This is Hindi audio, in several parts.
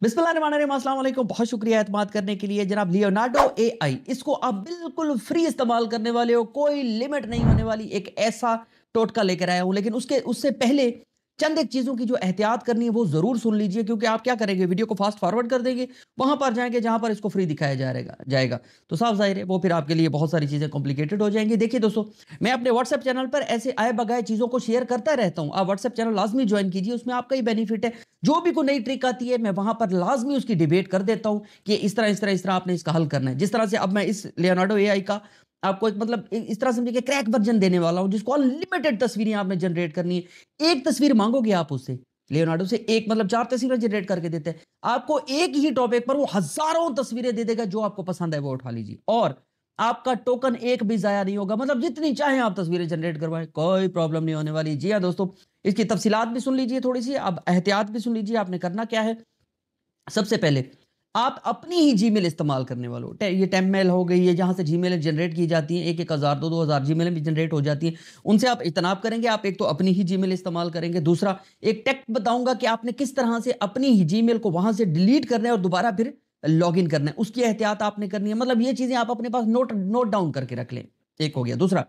बिस्मिल्लाहिर्रहमानिर्रहीम, अस्सलाम वालेकुम। बहुत शुक्रिया एतमाद करने के लिए जनाब। लियोनार्डो एआई, इसको आप बिल्कुल फ्री इस्तेमाल करने वाले हो, कोई लिमिट नहीं होने वाली। एक ऐसा टोटका लेकर आया हूं, लेकिन उसके उससे पहले चंद एक चीजों की जो एहतियात करनी है वो जरूर सुन लीजिए, क्योंकि आप क्या करेंगे, वीडियो को फास्ट फॉरवर्ड कर देंगे, वहां पर जाएंगे जहां पर इसको फ्री दिखाया जाएगा। तो साफ जाहिर है वो फिर आपके लिए बहुत सारी चीजें कॉम्प्लिकेटेड हो जाएंगी। देखिए दोस्तों, मैं अपने व्हाट्सएप चैनल पर ऐसे आए बगाए चीजों को शेयर करता रहता हूं। आप व्हाट्सएप चैनल लाजमी ज्वाइन कीजिए, उसमें आपका ही बेनिफिट है। जो भी कोई नई ट्रिक आती है मैं वहां पर लाजमी उसकी डिबेट कर देता हूं कि इस तरह आपने इसका हल करना है। जिस तरह से अब मैं इस लियोनार्डो एआई का आपको एक मतलब इस तरह समझिए कि क्रैक वर्जन देने वाला हूं, जिसको अनलिमिटेड तस्वीरें आपने जनरेट करनी है। एक तस्वीर मांगोगे आप उससे, लियोनार्डो से एक मतलब 4 तस्वीरें जनरेट करके देते हैं आपको। एक ही टॉपिक पर वो हजारों तस्वीरें दे देगा, जो आपको पसंद है वो उठा लीजिए, और आपका टोकन एक भी जाया नहीं होगा। मतलब जितनी चाहे आप तस्वीरें जनरेट करवाएं, कोई प्रॉब्लम नहीं होने वाली। जी हाँ दोस्तों, इसकी तफसीलात भी सुन लीजिए थोड़ी सी, अब एहतियात भी सुन लीजिए। आपने करना क्या है, सबसे पहले आप अपनी ही जीमेल इस्तेमाल करने वाले हो। ये टेम्पमेल हो गई है, जहां से जीमेल जनरेट की जाती हैं, 1,000 2,000 जीमेल भी जनरेट हो जाती हैं। उनसे आप इतनाब करेंगे। आप एक तो अपनी ही जीमेल इस्तेमाल करेंगे, दूसरा एक टेक बताऊंगा कि आपने किस तरह से अपनी ही जीमेल को वहां से डिलीट करना है और दोबारा फिर लॉग इन करना है। उसकी एहतियात आपने करनी है। मतलब ये चीजें आप अपने पास नोट नोट डाउन करके रख लें। एक हो गया। दूसरा,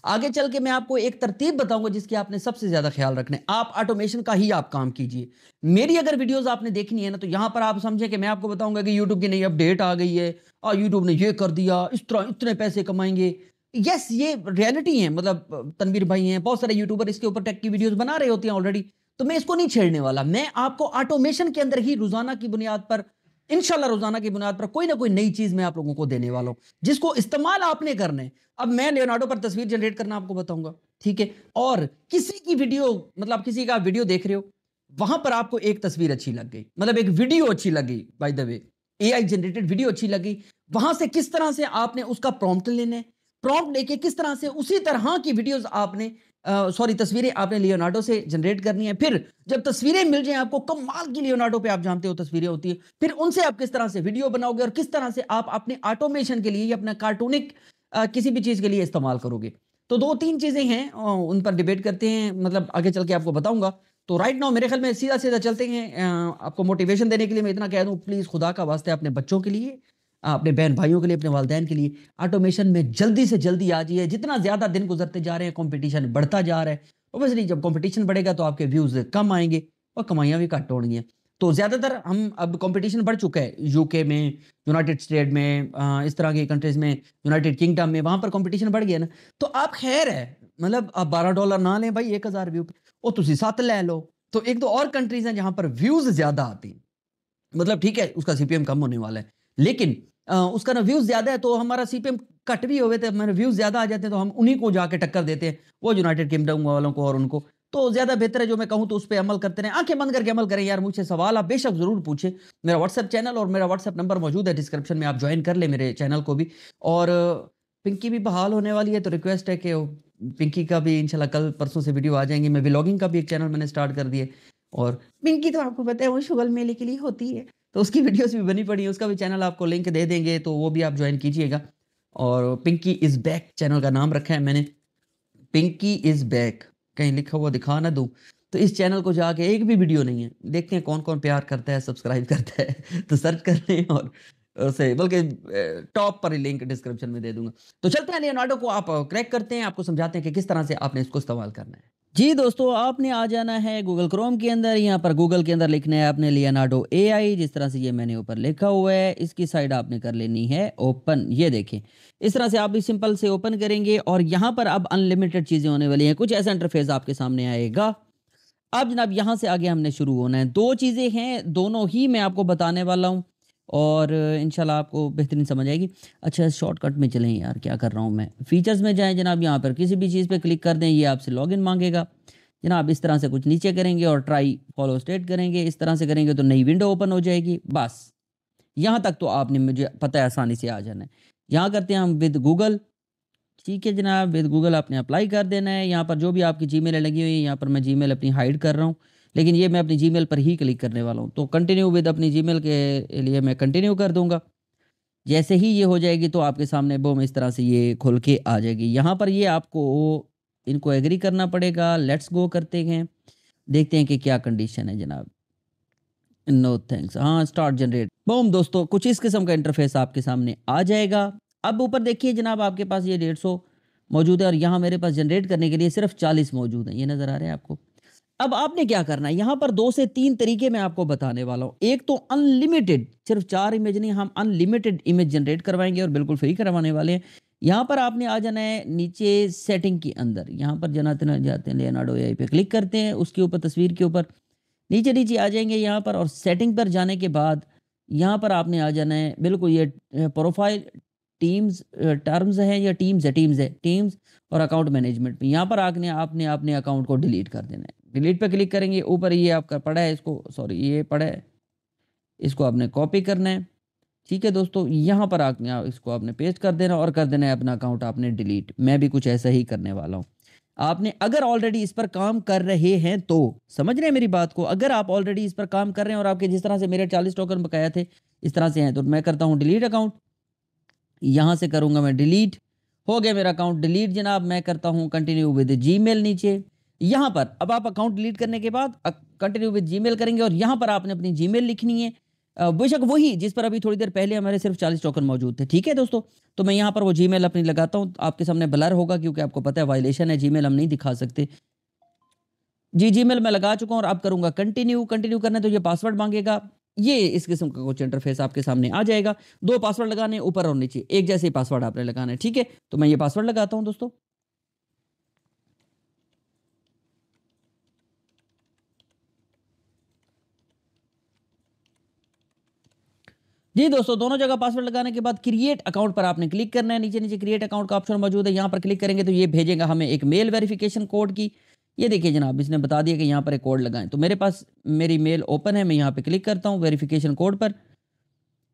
आगे चल के मैं आपको एक तरतीब बताऊंगा जिसकी आपने सबसे ज्यादा ख्याल रखना है। आप ऑटोमेशन का ही आप काम कीजिए। मेरी अगर वीडियोस आपने देखनी है ना, तो यहां पर आप समझे कि मैं आपको बताऊंगा कि यूट्यूब की नई अपडेट आ गई है और यूट्यूब ने ये कर दिया, इस तरह इतने पैसे कमाएंगे। यस, ये रियलिटी है। मतलब तनवीर भाई हैं, बहुत सारे यूट्यूबर इसके ऊपर टेक की वीडियोस बना रहे होते हैं ऑलरेडी। तो मैं इसको नहीं छेड़ने वाला। मैं आपको ऑटोमेशन के अंदर ही रोजाना की बुनियाद पर, इंशाल्लाह रोजाना की बुनियाद पर कोई ना कोई नई चीज मैं आप लोगों को देने वाला हूं, जिसको इस्तेमाल आपने करना है। अब मैं लियोनार्डो पर तस्वीर जनरेट करना आपको बताऊंगा, ठीक है। और किसी की वीडियो, मतलब किसी का वीडियो देख रहे हो, वहां पर आपको एक तस्वीर अच्छी लग गई, मतलब एक वीडियो अच्छी लगी, by the way AI generated video अच्छी लगी। वहां से किस तरह से आपने उसका प्रॉम्प्ट लेना है, प्रॉम्प्ट लेके किस तरह से उसी तरह की वीडियोस आपने सॉरी तस्वीरें आपने लियोनार्डो से जनरेट करनी है। फिर जब तस्वीरें मिल जाएं आपको कमाल की, लियोनार्डो पे आप जानते हो तस्वीरें होती है, फिर उनसे आप किस तरह से वीडियो बनाओगे और किस तरह से आप अपने ऑटोमेशन के लिए या अपना कार्टूनिक किसी भी चीज के लिए इस्तेमाल करोगे। तो 2-3 चीजें हैं, उन पर डिबेट करते हैं, मतलब आगे चल के आपको बताऊंगा। तो राइट नाउ मेरे ख्याल में सीधा सीधा चलते हैं। आपको मोटिवेशन देने के लिए मैं इतना कह दूं, प्लीज खुदा का वास्ते अपने बच्चों के लिए, अपने बहन भाइयों के लिए, अपने वालिदैन के लिए ऑटोमेशन में जल्दी से जल्दी आ जाइए। जितना ज्यादा दिन गुजरते जा रहे हैं, कंपटीशन बढ़ता जा रहा है। ऑब्वियसली जब कंपटीशन बढ़ेगा तो आपके व्यूज कम आएंगे और कमाइयां भी घट होंगी हैं। तो ज्यादातर हम अब कंपटीशन बढ़ चुका है यूके में, यूनाइटेड स्टेट में, इस तरह की कंट्रीज में, यूनाइटेड किंगडम में, वहां पर कंपटीशन बढ़ गया ना। तो आप खैर है, मतलब आप $12 ना लें भाई 1,000 व्यू पे, वो तुसी 7 ले लो। तो एक दो और कंट्रीज हैं जहां पर व्यूज ज्यादा आती हैं। मतलब ठीक है, उसका सीपीएम कम होने वाला है, लेकिन उसका ना व्यूज ज्यादा है, तो हमारा सीपीएम कट भी हुए थे, हमारे व्यूज ज्यादा आ जाते हैं, तो हम उन्हीं को जाके टक्कर देते हैं, वो यूनाइटेड किंगडम वालों को और उनको। तो ज्यादा बेहतर है, जो मैं कहूं तो उस पर अमल करते रहे, आंखें बंद करके अमल करें। यार मुझसे सवाल आप बेशक जरूर पूछे। मेरा व्हाट्सएप चैनल और मेरा व्हाट्सएप नंबर मौजूद है डिस्क्रिप्शन में, आप ज्वाइन कर ले मेरे चैनल को भी। और पिंकी भी बहाल होने वाली है, तो रिक्वेस्ट है कि पिंकी का भी इंशाल्लाह कल परसों से वीडियो आ जाएंगे। मैं व्लॉगिंग का भी एक चैनल मैंने स्टार्ट कर दिया। और पिंकी तो आपको पता है वो शुगल मेले के लिए होती है, तो उसकी वीडियोस भी बनी पड़ी है, उसका भी चैनल आपको लिंक दे देंगे, तो वो भी आप ज्वाइन कीजिएगा। और पिंकी इज बैक चैनल का नाम रखा है मैंने, पिंकी इज बैक, कहीं लिखा हुआ दिखा ना दूं। तो इस चैनल को जाके, एक भी वीडियो नहीं है, देखते हैं कौन कौन प्यार करता है, सब्सक्राइब करता है तो सर्च कर लें। और उसे बल्कि टॉप पर ही लिंक डिस्क्रिप्शन में दे दूंगा। तो चलते हैं लियोनार्डो को आप क्रैक करते हैं, आपको समझाते हैं कि किस तरह से आपने इसको इस्तेमाल करना है। जी दोस्तों, आपने आ जाना है गूगल क्रोम के अंदर। यहाँ पर गूगल के अंदर लिखना है आपने लियोनार्डो एआई, जिस तरह से ये मैंने ऊपर लिखा हुआ है, इसकी साइड आपने कर लेनी है ओपन। ये देखें, इस तरह से आप भी सिंपल से ओपन करेंगे और यहाँ पर अब अनलिमिटेड चीज़ें होने वाली हैं। कुछ ऐसा इंटरफेस आपके सामने आएगा। अब जनाब यहाँ से आगे हमने शुरू होना है। 2 चीज़ें हैं, दोनों ही मैं आपको बताने वाला हूँ और इंशाल्लाह आपको बेहतरीन समझ आएगी। अच्छा, शॉर्टकट में चलें यार, क्या कर रहा हूँ मैं। फीचर्स में जाएँ जनाब, यहाँ पर किसी भी चीज़ पे क्लिक कर दें, ये आपसे लॉगिन मांगेगा। जनाब इस तरह से कुछ नीचे करेंगे और ट्राई फॉलो स्टेट करेंगे। इस तरह से करेंगे तो नई विंडो ओपन हो जाएगी। बस यहाँ तक तो आपने, मुझे पता है, आसानी से आ जाना है। यहाँ करते हैं हम विद गूगल। ठीक है जनाब, विद गूगल आपने अप्लाई कर देना है। यहाँ पर जो भी आपकी जीमेल लगी हुई है, यहाँ पर मैं जीमेल अपनी हाइड कर रहा हूँ, लेकिन ये मैं अपनी जीमेल पर ही क्लिक करने वाला हूँ। तो कंटिन्यू विद अपनी जीमेल के लिए मैं कंटिन्यू कर दूंगा। जैसे ही ये हो जाएगी तो आपके सामने बोम इस तरह से ये खुल के आ जाएगी। यहाँ पर ये आपको इनको एग्री करना पड़ेगा। लेट्स गो करते हैं, देखते हैं कि क्या कंडीशन है जनाब। नो थैंक्स, हाँ स्टार्ट जनरेट, बूम दोस्तों कुछ इस किस्म का इंटरफेस आपके सामने आ जाएगा। अब ऊपर देखिए जनाब आपके पास ये 150 मौजूद है और यहाँ मेरे पास जनरेट करने के लिए सिर्फ 40 मौजूद हैं, ये नज़र आ रहे हैं आपको। अब आपने क्या करना है, यहाँ पर 2 से 3 तरीके मैं आपको बताने वाला हूँ। एक तो अनलिमिटेड, सिर्फ 4 इमेज नहीं, हम अनलिमिटेड इमेज जनरेट करवाएँगे और बिल्कुल फ्री करवाने वाले हैं। यहाँ पर आपने आ जाना है नीचे सेटिंग के अंदर, यहाँ पर जनाते जाते हैं लियोनार्डो एआई पे क्लिक करते हैं, उसके ऊपर तस्वीर के ऊपर नीचे-नीचे आ जाएँगे यहाँ पर और सेटिंग पर जाने के बाद यहाँ पर आपने आ जाना है बिल्कुल ये प्रोफाइल टीम्स टर्म्स हैं या टीम्स है, टीम्स और अकाउंट मैनेजमेंट में। यहाँ पर आके आपने अपने अकाउंट को डिलीट कर देना है। डिलीट पे क्लिक करेंगे, ऊपर ये आपका पड़ा है, इसको सॉरी ये पड़ा है, इसको आपने कॉपी करना है। ठीक है दोस्तों, यहाँ पर आके इसको आपने पेस्ट कर देना और कर देना है अपना अकाउंट आपने डिलीट। मैं भी कुछ ऐसा ही करने वाला हूँ। आपने अगर ऑलरेडी इस पर काम कर रहे हैं तो समझ रहे हैं मेरी बात को? अगर आप ऑलरेडी इस पर काम कर रहे हैं और आपके जिस तरह से मेरे 40 टोकन बकाया थे, इस तरह से हैं, तो मैं करता हूँ डिलीट अकाउंट। यहाँ से करूँगा मैं डिलीट, हो गया मेरा अकाउंट डिलीट जनाब। मैं करता हूँ कंटिन्यू विद जीमेल नीचे। यहाँ पर अब आप अकाउंट डिलीट करने के बाद कंटिन्यू विद जीमेल करेंगे और यहाँ पर आपने अपनी जीमेल लिखनी है, बेशक वही जिस पर अभी थोड़ी देर पहले हमारे सिर्फ 40 टोकन मौजूद थे। ठीक है दोस्तों, तो मैं यहाँ पर वो जीमेल अपनी लगाता हूँ, आपके सामने ब्लर होगा क्योंकि आपको पता है वायलेशन है, जीमेल हम नहीं दिखा सकते। जी, जीमेल मैं लगा चुका हूँ और अब करूँगा कंटिन्यू। कंटिन्यू करना है तो ये पासवर्ड माँगेगा। ये इस किस्म का कुछ इंटरफेस आपके सामने आ जाएगा। 2 पासवर्ड लगाने हैं ऊपर और नीचे, एक जैसे ही पासवर्ड आपने लगाना है, ठीक है? तो मैं ये पासवर्ड लगाता हूँ दोस्तों। जी दोस्तों, दोनों जगह पासवर्ड लगाने के बाद क्रिएट अकाउंट पर आपने क्लिक करना है। नीचे-नीचे क्रिएट अकाउंट का ऑप्शन मौजूद है, यहाँ पर क्लिक करेंगे तो ये भेजेगा हमें एक मेल वेरिफिकेशन कोड की। ये देखिए जनाब, इसने बता दिया कि यहाँ पर एक कोड लगाएँ। तो मेरे पास मेरी मेल ओपन है, मैं यहाँ पे क्लिक करता हूँ वेरिफिकेशन कोड पर।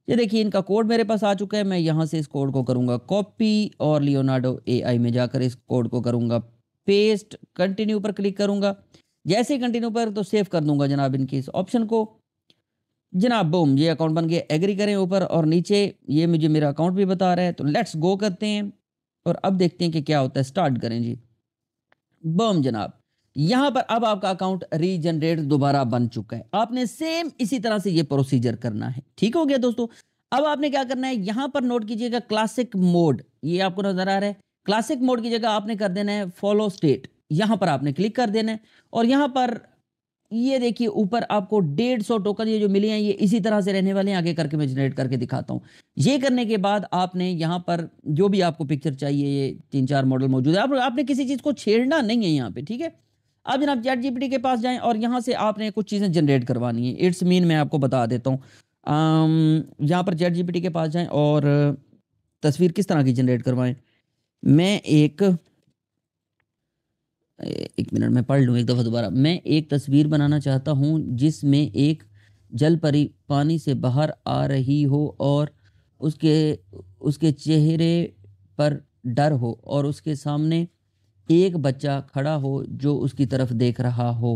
ये देखिए इनका कोड मेरे पास आ चुका है। मैं यहाँ से इस कोड को करूँगा कॉपी और लियोनार्डो एआई में जाकर इस कोड को करूँगा पेस्ट, कंटिन्यू पर क्लिक करूँगा। जैसे ही कंटिन्यू पर तो सेव कर दूँगा जनाब इनकी इस ऑप्शन को। जनाब बूम, ये अकाउंट बन गया। एग्री करें ऊपर और नीचे, ये मुझे मेरा अकाउंट भी बता रहा है। तो लेट्स गो करते हैं और अब देखते हैं कि क्या होता है। स्टार्ट करें जी। बम जनाब, यहाँ पर अब आपका अकाउंट रीजनरेट दोबारा बन चुका है। आपने सेम इसी तरह से ये प्रोसीजर करना है। ठीक हो गया दोस्तों। अब आपने क्या करना है, यहाँ पर नोट कीजिएगा क्लासिक मोड, ये आपको नजर आ रहा है। क्लासिक मोड की जगह आपने कर देना है फॉलो स्टेट, यहाँ पर आपने क्लिक कर देना है और यहाँ पर ये देखिए ऊपर आपको 150 टोकन ये जो मिले हैं, ये इसी तरह से रहने वाले हैं। आगे करके मैं जनरेट करके दिखाता हूँ। ये करने के बाद आपने यहाँ पर जो भी आपको पिक्चर चाहिए, ये 3-4 मॉडल मौजूद है। आपने किसी चीज़ को छेड़ना नहीं है यहाँ पे, ठीक है? अब जनाब चैट जीपीटी के पास जाएँ और यहाँ से आपने कुछ चीज़ें जनरेट करवानी है। इट्स मीन मैं आपको बता देता हूँ। यहाँ पर चैट जीपीटी के पास जाएँ और तस्वीर किस तरह की जनरेट करवाएँ? मैं एक 1 मिनट में पढ़ लूँ एक दफ़ा दोबारा। मैं एक तस्वीर बनाना चाहता हूँ जिसमें एक जल परी पानी से बाहर आ रही हो और उसके उसके चेहरे पर डर हो और उसके सामने एक बच्चा खड़ा हो जो उसकी तरफ देख रहा हो।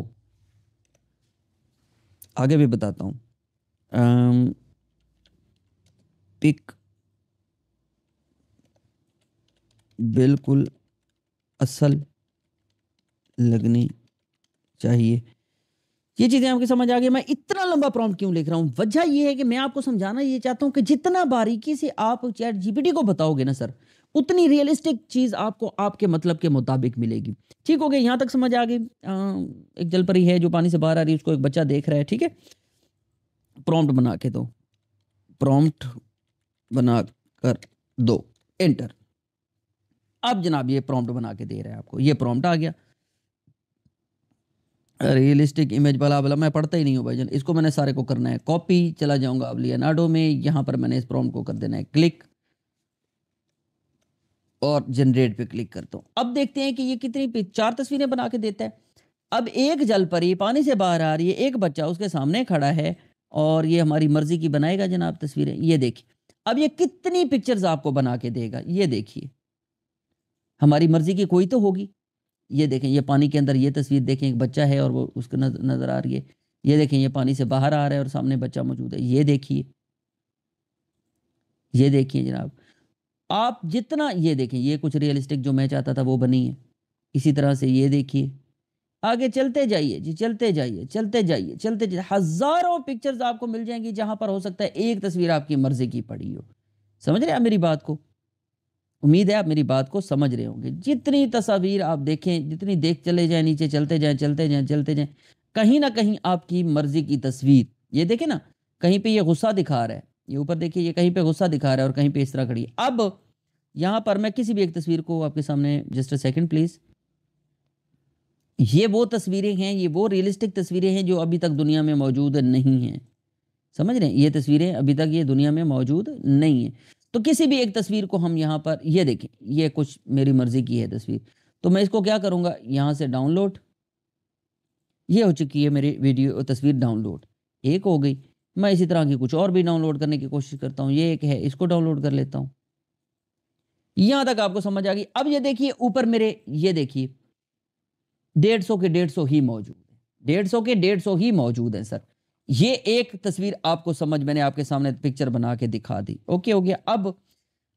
आगे भी बताता हूँ। पिक बिल्कुल असल लगनी चाहिए। ये चीज़ें आपकी समझ आ गई। मैं इतना लंबा प्रॉम्प्ट क्यों लिख रहा हूँ? वजह ये है कि मैं आपको समझाना ये चाहता हूँ कि जितना बारीकी से आप चैट जीपीटी को बताओगे ना सर, उतनी रियलिस्टिक चीज़ आपको आपके मतलब के मुताबिक मिलेगी। ठीक हो गया? यहाँ तक समझ आ गई? एक जलपरी है जो पानी से बाहर आ रही है, उसको एक बच्चा देख रहा है, ठीक है? प्रॉम्प्ट बना के दो। प्रॉम्प्ट बना कर दो। एंटर। अब जनाब ये प्रॉम्प्ट बना के दे रहा है आपको। ये प्रॉम्प्ट आ गया। रियलिस्टिक इमेज बला बला, मैं पढ़ता ही नहीं हूँ भाईजान। इसको मैंने सारे को करना है कॉपी, चला जाऊंगा अब लियोनार्डो में। यहाँ पर मैंने इस प्रॉम्प्ट को कर देना है क्लिक और जनरेट पे क्लिक करता हूँ। अब देखते हैं कि ये कितनी 4 तस्वीरें बना के देता है। अब एक जल परी पानी से बाहर आ रही है, एक बच्चा उसके सामने खड़ा है और ये हमारी मर्जी की बनाएगा जनाब तस्वीरें। ये देखिए अब ये कितनी पिक्चर्स आपको बना के देगा। ये देखिए हमारी मर्जी की कोई तो होगी। ये देखें, ये पानी के अंदर ये तस्वीर देखें, एक बच्चा है और वो उसको नज़र आ रही है। ये देखें, ये पानी से बाहर आ रहा है और सामने बच्चा मौजूद है। ये देखिए, ये देखिए जनाब, आप जितना ये देखें, ये कुछ रियलिस्टिक जो मैं चाहता था वो बनी है। इसी तरह से ये देखिए, आगे चलते जाइए जी, चलते जाइए, चलते जाइए, चलते जाइए। हज़ारों पिक्चर्स आपको मिल जाएँगी जहाँ पर हो सकता है एक तस्वीर आपकी मर्ज़ी की पड़ी हो। समझ रहे हैं आप मेरी बात को? उम्मीद है आप मेरी बात को समझ रहे होंगे। जितनी तस्वीर आप देखें, जितनी देख चले जाएँ, नीचे चलते जाएँ, चलते जाएँ, चलते जाएँ, कहीं न कहीं आपकी मर्ज़ी की तस्वीर। ये देखें ना, कहीं पे ये गुस्सा दिखा रहा है, ये ऊपर देखिए ये कहीं पे गुस्सा दिखा रहा है और कहीं पे इस तरह खड़ी है। अब यहाँ पर मैं किसी भी एक तस्वीर को आपके सामने जस्ट अ सेकंड प्लीज़। ये वो तस्वीरें हैं, ये वो रियलिस्टिक तस्वीरें हैं जो अभी तक दुनिया में मौजूद नहीं हैं। समझ रहे हैं? ये तस्वीरें अभी तक ये दुनिया में मौजूद नहीं है। तो किसी भी एक तस्वीर को हम यहाँ पर ये देखें, ये कुछ मेरी मर्ज़ी की है तस्वीर। तो मैं इसको क्या करूँगा, यहाँ से डाउनलोड, ये हो चुकी है मेरी वीडियो तस्वीर डाउनलोड, एक हो गई। मैं इसी तरह की कुछ और भी डाउनलोड करने की कोशिश करता हूँ। ये एक है, इसको डाउनलोड कर लेता हूँ। यहाँ तक आपको समझ आ गई। अब ये देखिए ऊपर मेरे ये देखिए 150 के 150 ही मौजूद है। 150 के 150 ही मौजूद हैं सर। ये एक तस्वीर आपको समझ मैंने आपके सामने पिक्चर बना के दिखा दी। ओके हो गया। अब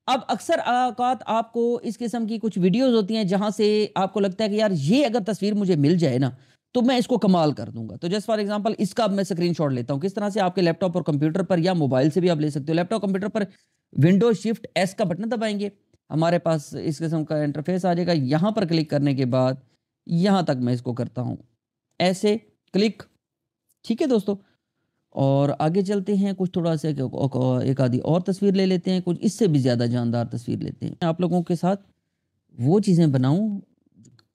अक्सर औकात आपको इस किस्म की कुछ वीडियोज़ होती हैं जहाँ से आपको लगता है कि यार ये अगर तस्वीर मुझे मिल जाए ना, तो मैं इसको कमाल कर दूँगा। तो जस्ट फॉर एग्ज़ाम्पल इसका अब मैं स्क्रीनशॉट लेता हूँ। किस तरह से आपके लैपटॉप और कंप्यूटर पर या मोबाइल से भी आप ले सकते हो। लैपटॉप कंप्यूटर पर विंडो शिफ्ट एस का बटन दबाएँगे, हमारे पास इस किस्म का इंटरफ़ेस आ जाएगा। यहाँ पर क्लिक करने के बाद यहाँ तक मैं इसको करता हूँ। ऐसे क्लिक, ठीक है दोस्तों? और आगे चलते हैं, कुछ थोड़ा-सा एक आधी और तस्वीर ले लेते हैं, कुछ इससे भी ज़्यादा जानदार तस्वीर लेते हैं। आप लोगों के साथ वो चीज़ें बनाऊँ,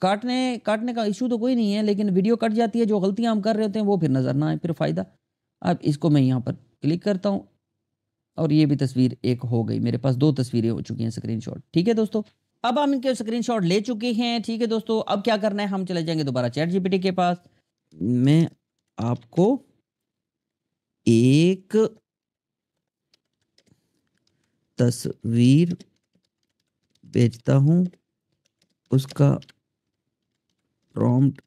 काटने काटने का इश्यू तो कोई नहीं है, लेकिन वीडियो कट जाती है, जो गलतियाँ हम कर रहे होते हैं, वो फिर नज़र ना आए, फिर फ़ायदा। अब इसको मैं यहाँ पर क्लिक करता हूँ और ये भी तस्वीर एक हो गई। मेरे पास 2 तस्वीरें हो चुकी हैं स्क्रीनशॉट, ठीक है दोस्तों? अब हम इनके स्क्रीनशॉट ले चुके हैं, ठीक है दोस्तों? अब क्या करना है, हम चले जाएँगे दोबारा चैट जीपीटी के पास। मैं आपको एक तस्वीर भेजता हूँ, उसका प्रॉम्प्ट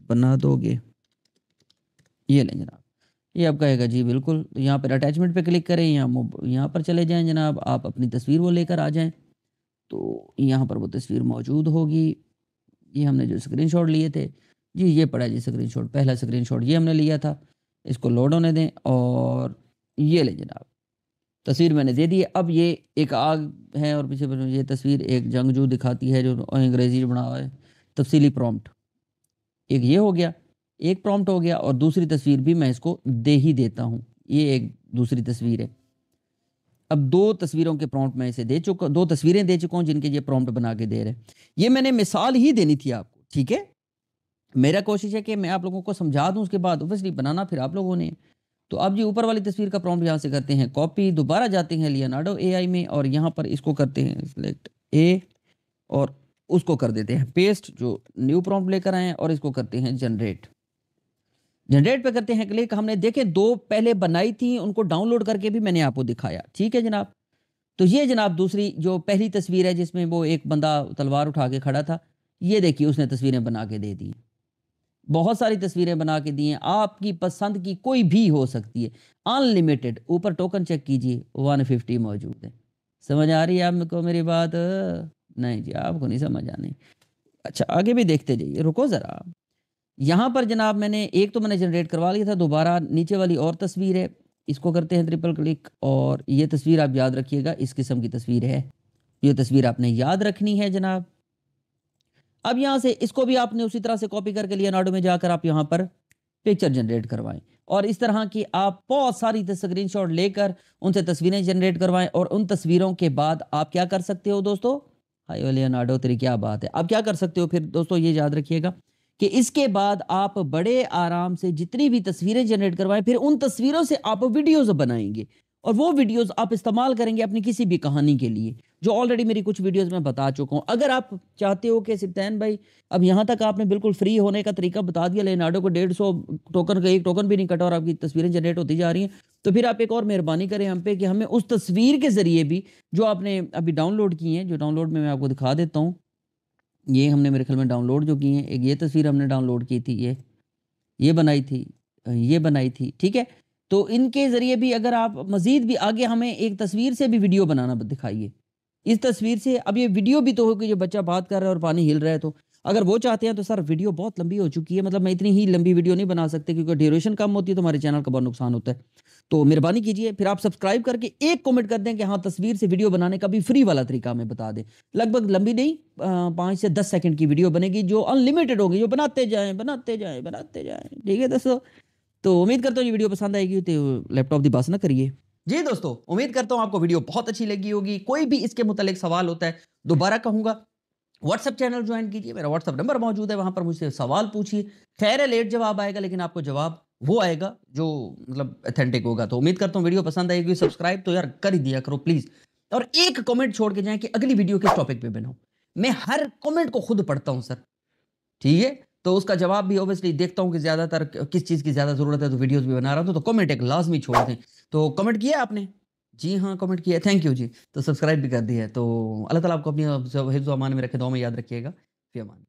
बना दोगे? ये लें जनाब। ये अब कहेगा जी बिल्कुल। तो यहाँ पर अटैचमेंट पे क्लिक करें, यहाँ पर चले जाएँ जनाब, आप अपनी तस्वीर वो लेकर आ जाएँ। तो यहाँ पर वो तस्वीर मौजूद होगी। ये हमने जो स्क्रीनशॉट लिए थे, जी ये पड़ा जी स्क्रीनशॉट, पहला स्क्रीनशॉट ये हमने लिया था। इसको लोड होने दें और ये लें जनाब, तस्वीर मैंने दे दी है। अब ये एक आग है और पीछे पर ये तस्वीर एक जंगजू दिखाती है जो अंग्रेज़ी में बना हुआ है, तफ़सीली प्रॉम्प्ट। एक ये हो गया, एक प्रॉम्प्ट हो गया और दूसरी तस्वीर भी मैं इसको दे ही देता हूँ। ये एक दूसरी तस्वीर है। अब 2 तस्वीरों के प्रॉम्प्ट मैं इसे दे चुका 2 तस्वीरें दे चुका हूँ जिनके ये प्रॉम्प्ट बना के दे रहे हैं। ये मैंने मिसाल ही देनी थी आपको, ठीक है? मेरा कोशिश है कि मैं आप लोगों को समझा दूँ, उसके बाद ऑब्वियसली बनाना फिर आप लोगों ने है। तो अब जी ऊपर वाली तस्वीर का प्रॉम्प्ट यहाँ से करते हैं कॉपी, दोबारा जाते हैं लियोनार्डो एआई में और यहाँ पर इसको करते हैं सिलेक्ट ए और उसको कर देते हैं पेस्ट, जो न्यू प्रॉम्प्ट लेकर आए हैं, और इसको करते हैं जनरेट। जनरेट पे करते हैं क्लिक। हमने देखे 2 पहले बनाई थी, उनको डाउनलोड करके भी मैंने आपको दिखाया, ठीक है जनाब? तो ये जनाब दूसरी जो पहली तस्वीर है जिसमें वो एक बंदा तलवार उठा के खड़ा था, ये देखिए उसने तस्वीरें बना के दे दी। बहुत सारी तस्वीरें बना के दी हैं, आपकी पसंद की कोई भी हो सकती है, अनलिमिटेड। ऊपर टोकन चेक कीजिए 150 मौजूद है। समझ आ रही है आपको मेरी बात? नहीं जी, आपको नहीं समझ आनी। अच्छा आगे भी देखते जाइए, रुको ज़रा। यहाँ पर जनाब मैंने एक तो मैंने जनरेट करवा लिया था, दोबारा नीचे वाली और तस्वीर है, इसको करते हैं ट्रिपल क्लिक और ये तस्वीर आप याद रखिएगा, इस किस्म की तस्वीर है। ये तस्वीर आपने याद रखनी है जनाब। अब यहाँ से इसको भी आपने उसी तरह से कॉपी करके लियोनार्डो में जाकर आप यहाँ पर पिक्चर जनरेट करवाएं और इस तरह की आप बहुत सारी स्क्रीनशॉट लेकर उनसे तस्वीरें जनरेट करवाएं और उन तस्वीरों के बाद आप क्या कर सकते हो दोस्तों? हाय ओ लियोनार्डो तेरी क्या बात है। अब क्या कर सकते हो फिर दोस्तों, ये याद रखिएगा कि इसके बाद आप बड़े आराम से जितनी भी तस्वीरें जनरेट करवाएं, फिर उन तस्वीरों से आप वीडियोज़ बनाएँगे और वो वीडियोज़ आप इस्तेमाल करेंगे अपनी किसी भी कहानी के लिए, जो ऑलरेडी मेरी कुछ वीडियोज़ में बता चुका हूँ। अगर आप चाहते हो कि सिप्तान भाई, अब यहाँ तक आपने बिल्कुल फ्री होने का तरीका बता दिया, लियोनार्डो को 150 टोकन का 1 टोकन भी नहीं कटा और आपकी तस्वीरें जनरेट होती जा रही हैं, तो फिर आप एक और मेहरबानी करें हम पे कि हमें उस तस्वीर के ज़रिए भी जो आपने अभी डाउनलोड की हैं, जो डाउनलोड में मैं आपको दिखा देता हूँ। ये हमने मेरे ख़्याल में डाउनलोड जो की हैं, एक ये तस्वीर हमने डाउनलोड की थी, ये बनाई थी, ये बनाई थी, ठीक है? तो इनके ज़रिए भी अगर आप मज़ीद भी आगे हमें एक तस्वीर से भी वीडियो बनाना ब दिखाइए। इस तस्वीर से अब ये वीडियो भी तो हो कि जो बच्चा बात कर रहा है और पानी हिल रहा है तो। अगर वो चाहते हैं तो सर वीडियो बहुत लंबी हो चुकी है, मतलब मैं इतनी ही लंबी वीडियो नहीं बना सकते क्योंकि ड्यूरेशन कम होती है तो हमारे चैनल का बहुत नुकसान होता है। तो मेहरबानी कीजिए, फिर आप सब्सक्राइब करके एक कमेंट कर दें कि हाँ, तस्वीर से वीडियो बनाने का भी फ्री वाला तरीका हमें बता दें। लगभग लंबी नहीं, 5 से 10 सेकंड की वीडियो बनेगी जो अनलिमिटेड होगी, जो बनाते जाएँ, बनाते जाएँ, बनाते जाएँ। ठीक है दोस्तों? तो उम्मीद करता हूँ ये वीडियो पसंद आएगी, तो लैपटॉप की बस ना करिए। जी दोस्तों, उम्मीद करता हूँ आपको वीडियो बहुत अच्छी लगी होगी। कोई भी इसके मुतालिक सवाल होता है, दोबारा कहूँगा व्हाट्सएप चैनल ज्वाइन कीजिए, मेरा व्हाट्सएप नंबर मौजूद है, वहाँ पर मुझसे सवाल पूछिए। खैर है, लेट जवाब आएगा लेकिन आपको जवाब वो आएगा जो मतलब ऑथेंटिक होगा। तो उम्मीद करता हूँ वीडियो पसंद आएगी। सब्सक्राइब तो यार कर ही दिया करो प्लीज़, और एक कमेंट छोड़ के जाएँ कि अगली वीडियो किस टॉपिक पे बनाऊँ। मैं हर कमेंट को खुद पढ़ता हूँ सर, ठीक है? तो उसका जवाब भी ऑब्वियसली देखता हूँ कि ज़्यादातर किस चीज़ की ज़्यादा ज़रूरत है, तो वीडियोज़ भी बना रहा हूँ, तो कमेंट एक लाज़मी छोड़ दें। तो कमेंट किया आपने? जी हाँ, कमेंट किया, थैंक यू जी। तो सब्सक्राइब भी कर दिया है। तो अल्लाह ताला आपको अपनी हिफ्ज़-ओ-अमान में रखे, दुआ में याद रखिएगा। फ़ी अमान।